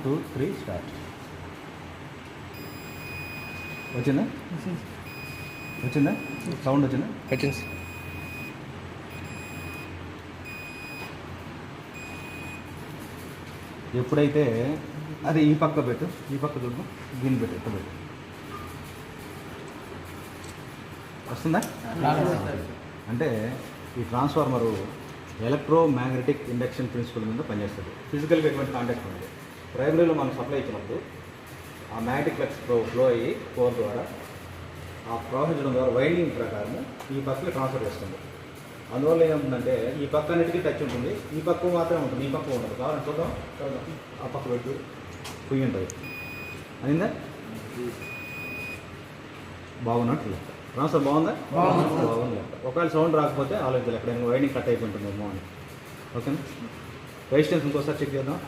2 3 start. వచ్చిందా sound వచ్చిందా? వచ్చింది. ఎప్పుడైతే అది ఈ పక్క పెట్టు, ఈ పక్క చూడు, దీన్ని పెట్టు, ఎక్కడ పెట్టు. వస్తుందా? అంటే ఈ ట్రాన్స్ఫార్మరు ఎలక్ట్రోమాగ్నెటిక్ ఇండక్షన్ ప్రిన్సిపల్ మీద పనిచేస్తుంది. ఫిజికల్గా ఎటువంటి కాంటాక్ట్ ఉంది. ప్రైమరీలో మనం సప్లై ఇచ్చినప్పుడు ఆ మ్యాగ్నెటిక్ ఫ్లక్స్ ఫ్లో అయ్యి కోర్ ద్వారా ఆ ప్రవహించడం ద్వారా వైండింగ్ ప్రకారం ఈ పక్కకి ట్రాన్స్ఫర్ చేస్తుంది. అందువల్ల ఏముంటుందంటే ఈ పక్క అన్నిటికీ టచ్ ఉంటుంది, ఈ పక్క మాత్రమే ఉంటుంది, ఈ పక్క ఉండదు. కావాలని చూద్దాం, ఆ పక్క పెట్టు, పొయ్యి ఉంటుంది. అయిందా? బాగున్నట్లు ట్రాన్స్ఫర్ బాగుందా? బాగుంది. ఒకవేళ సౌండ్ రాకపోతే ఆలోచించాలి, ఎక్కడైనా వైండింగ్ కట్ అయిపోతుందేమో అని. ఓకేనా? రెసిస్టెన్స్ ఇంకోసారి చెక్ చేద్దాం.